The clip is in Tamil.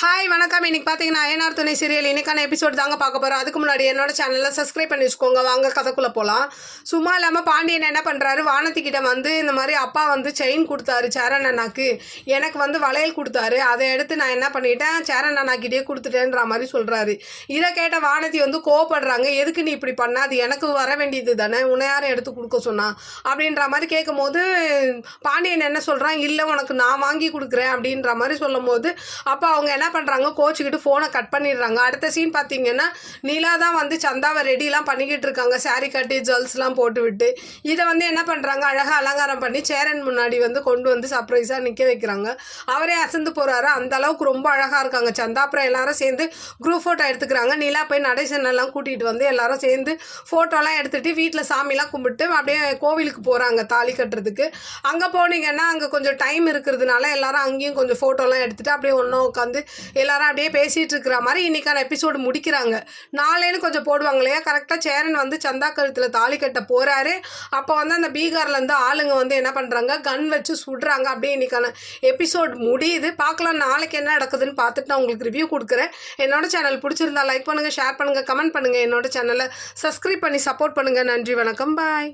ஹாய் வணக்கம். இன்னைக்கு பார்த்தீங்கன்னா ஐயனார் துணை சீரியல் இன்னைக்கான எபிசோட் தாங்க பார்க்க போகிறோம். அதுக்கு முன்னாடி என்னோட சேனலில் சப்ஸ்கிரைப் பண்ணி வச்சுக்கோங்க. வாங்க கதைக்குள்ளே போகலாம். சும்மா இல்லாமல் பாண்டியன் என்ன பண்ணுறாரு, வானத்திக்கிட்ட வந்து இந்த மாதிரி அப்பா வந்து செயின் கொடுத்தாரு சேரன் அண்ணாக்கு, எனக்கு வந்து வளையல் கொடுத்தாரு, அதை எடுத்து நான் என்ன பண்ணிட்டேன் சேரன் அண்ணாக்கிட்டே கொடுத்துட்டேன்ற மாதிரி சொல்கிறாரு. இதை கேட்ட வானதி வந்து கோவப்படுறாங்க. எதுக்கு நீ இப்படி பண்ண, அது எனக்கு வர வேண்டியது தானே, உன்னை யாரும் எடுத்து கொடுக்க சொன்னா அப்படின்ற மாதிரி கேட்கும் போது பாண்டியன் என்ன சொல்கிறான், இல்லை உனக்கு நான் வாங்கி கொடுக்குறேன் அப்படின்ற மாதிரி சொல்லும் போது அப்போ அவங்க என்ன பண்ணுறாங்க, கோச்சிக்கிட்டு ஃபோனை கட் பண்ணிடுறாங்க. அடுத்த சீன் பார்த்தீங்கன்னா நீலா தான் வந்து சந்தாவை ரெடிலாம் பண்ணிக்கிட்டு இருக்காங்க, சாரி கட்டி ஜுவல்ஸ்லாம் போட்டு விட்டு. இதை வந்து என்ன பண்ணுறாங்க, அழகாக அலங்காரம் பண்ணி சேரன் முன்னாடி வந்து கொண்டு வந்து சர்ப்ரைஸாக நிற்க வைக்கிறாங்க. அவரே அசந்து போகிறாரு, அந்த அளவுக்கு ரொம்ப அழகாக இருக்காங்க சந்தா. அப்புறம் எல்லாரும் சேர்ந்து குரூப் ஃபோட்டோ எடுத்துக்கிறாங்க. நீலா போய் நடேசனெல்லாம் கூட்டிகிட்டு வந்து எல்லாரும் சேர்ந்து ஃபோட்டோலாம் எடுத்துகிட்டு வீட்டில் சாமிலாம் கும்பிட்டு அப்படியே கோவிலுக்கு போகிறாங்க தாலி கட்டுறதுக்கு. அங்கே போனீங்கன்னா அங்கே கொஞ்சம் டைம் இருக்கிறதுனால எல்லாரும் அங்கேயும் கொஞ்சம் ஃபோட்டோலாம் எடுத்துகிட்டு அப்படியே ஒன்றும் உட்காந்து எல்லாரும் அப்படியே பேசிகிட்டு இருக்கிற மாதிரி இன்றைக்கான எபிசோடு முடிக்கிறாங்க. நாளேன்னு கொஞ்சம் போடுவாங்க இல்லையா, கரெக்டாக சேரன் வந்து சந்தா கழுத்தில் தாலி கட்ட போகிறாரு. அப்போ வந்து அந்த பீகார்லேருந்து ஆளுங்க வந்து என்ன பண்ணுறாங்க, கன் வச்சு சுடுறாங்க. அப்படியே இன்றைக்கான எபிசோட் முடியுது. பார்க்கலாம் நாளைக்கு என்ன நடக்குதுன்னு பார்த்துட்டு நான் உங்களுக்கு ரிவ்யூ கொடுக்குறேன். என்னோட சேனல் பிடிச்சிருந்தா லைக் பண்ணுங்கள், ஷேர் பண்ணுங்கள், கமெண்ட் பண்ணுங்கள். என்னோட சேனலை சப்ஸ்கிரைப் பண்ணி சப்போர்ட் பண்ணுங்கள். நன்றி, வணக்கம், பாய்.